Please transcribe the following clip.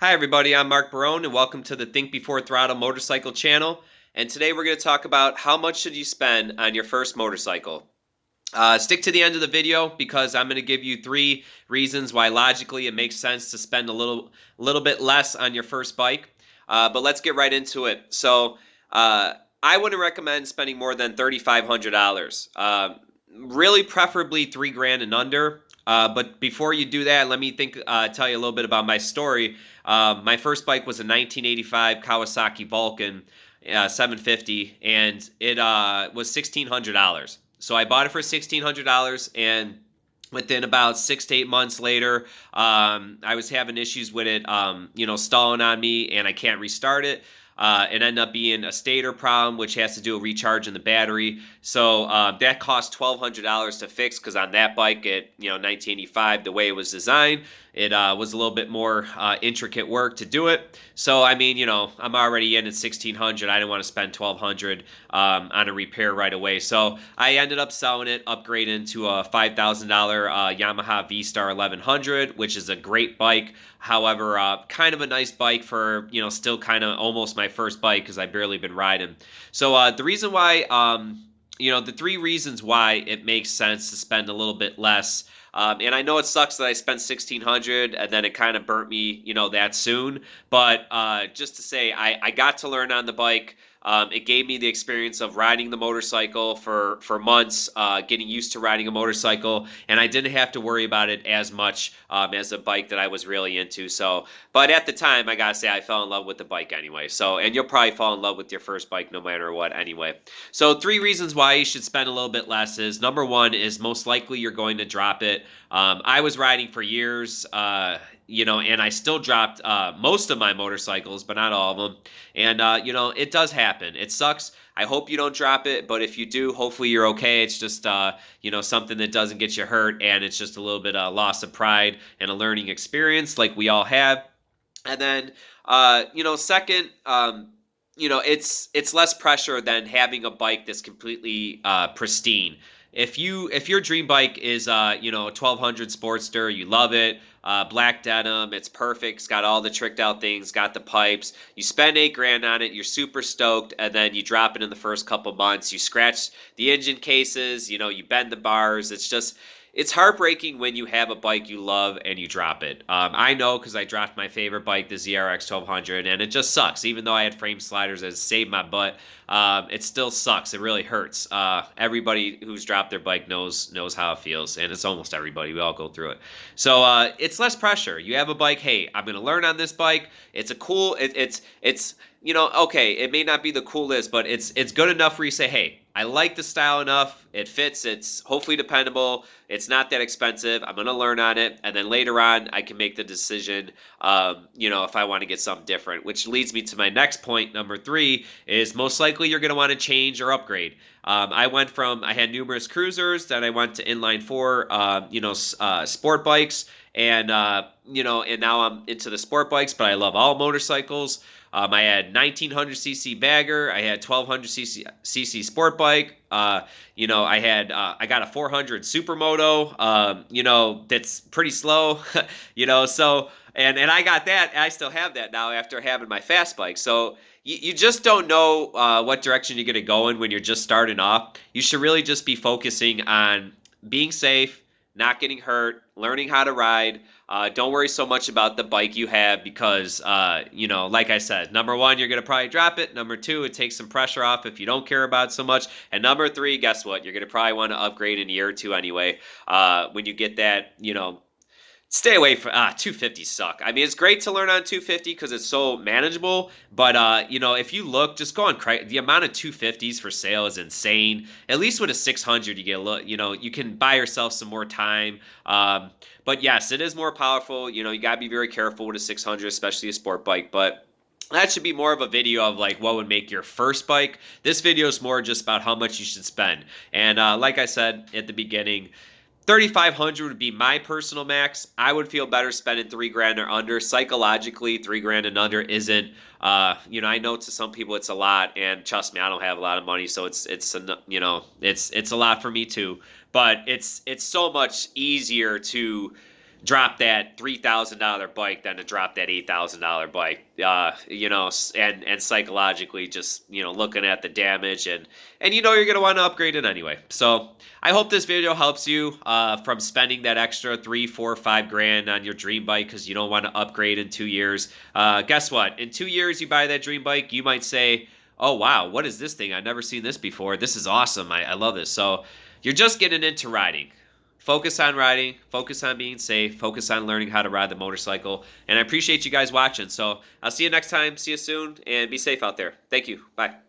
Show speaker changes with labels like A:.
A: Hi, everybody. I'm Mark Barone, and welcome to the Think Before Throttle Motorcycle channel. And today we're going to talk about how much should you spend on your first motorcycle. Stick to the end of the video because I'm going to give you 3 reasons why logically it makes sense to spend a little bit less on your first bike. But let's get right into it. Uh, I wouldn't recommend spending more than $3,500. Really, preferably 3 grand and under. But before you do that, let me tell you a little bit about my story. My first bike was a 1985 Kawasaki Vulcan 750, and it was $1,600. So I bought it for $1,600, and within about 6 to 8 months later, I was having issues with it, stalling on me, and I can't restart it. It ended up being a stator problem, which has to do with recharging the battery. So that cost $1,200 to fix because on that bike at 1985, the way it was designed, it was a little bit more intricate work to do it. So I mean, I'm already in at 1,600. I didn't want to spend 1,200 on a repair right away. So I ended up selling it, upgrading to a $5,000 Yamaha V-Star 1100, which is a great bike. However, kind of a nice bike for, still kind of almost my first bike because I've barely been riding. So the reason why, the 3 reasons why it makes sense to spend a little bit less. And I know it sucks that I spent 1,600 and then it kind of burnt me, that soon. But just to say, I got to learn on the bike. It gave me the experience of riding the motorcycle for months, getting used to riding a motorcycle, and I didn't have to worry about it as much as a bike that I was really into. So, but at the time, I gotta say, I fell in love with the bike anyway. So, and you'll probably fall in love with your first bike no matter what anyway. So, 3 reasons why you should spend a little bit less is number one is most likely you're going to drop it. I was riding for years, and I still dropped most of my motorcycles, but not all of them. And, it does happen. It sucks. I hope you don't drop it, but if you do, hopefully you're okay. It's just, something that doesn't get you hurt, and it's just a little bit of loss of pride and a learning experience like we all have. And then, second, it's less pressure than having a bike that's completely pristine. If your dream bike is a 1200 Sportster, you love it, black denim, it's perfect, it's got all the tricked out things, got the pipes. You spend 8 grand on it, you're super stoked, and then you drop it in the first couple months. You scratch the engine cases, you bend the bars. It's heartbreaking when you have a bike you love and you drop it. I know because I dropped my favorite bike, the ZRX 1200, and it just sucks. Even though I had frame sliders that saved my butt, it still sucks. It really hurts. Everybody who's dropped their bike knows how it feels, and it's almost everybody. We all go through it. So it's less pressure. You have a bike. Hey, I'm going to learn on this bike. It's a cool. It's okay. It may not be the coolest, but it's good enough where you say, hey, I like the style enough. It fits. It's hopefully dependable. It's not that expensive. I'm going to learn on it. And then later on, I can make the decision, if I want to get something different, which leads me to my next point. Number 3 is most likely you're going to want to change or upgrade. I had numerous cruisers, then I went to inline 4, sport bikes. And, and now I'm into the sport bikes, but I love all motorcycles. I had 1900cc bagger. I had 1200cc sport bike. I got a 400 supermoto. That's pretty slow. So and I got that. I still have that now after having my fast bike. So you just don't know what direction you're gonna go in when you're just starting off. You should really just be focusing on being safe, not getting hurt, learning how to ride. Don't worry so much about the bike you have because, like I said, number 1, you're going to probably drop it. Number 2, it takes some pressure off if you don't care about it so much. And number 3, guess what? You're going to probably want to upgrade in a year or two anyway. When you get that, stay away from 250 suck. I mean, it's great to learn on 250 because it's so manageable. But if you look, just go on the amount of 250s for sale is insane. At least with a 600, you get a little. You can buy yourself some more time. But yes, it is more powerful. You gotta be very careful with a 600, especially a sport bike. But that should be more of a video of like what would make your first bike. This video is more just about how much you should spend. And like I said at the beginning, 3,500 would be my personal max. I would feel better spending 3 grand or under. Psychologically, 3 grand and under isn't. I know to some people it's a lot, and trust me, I don't have a lot of money, so it's a lot for me too. But it's so much easier to drop that $3,000 bike than to drop that $8,000 bike. And psychologically, just looking at the damage, and you're gonna want to upgrade it anyway. So I hope this video helps you from spending that extra 3, 4, 5 grand on your dream bike because you don't want to upgrade in 2 years. Guess what? In 2 years, you buy that dream bike, you might say, "Oh wow, what is this thing? I've never seen this before. This is awesome. I love this." So you're just getting into riding. Focus on riding, focus on being safe, focus on learning how to ride the motorcycle. And I appreciate you guys watching. So I'll see you next time. See you soon and be safe out there. Thank you. Bye.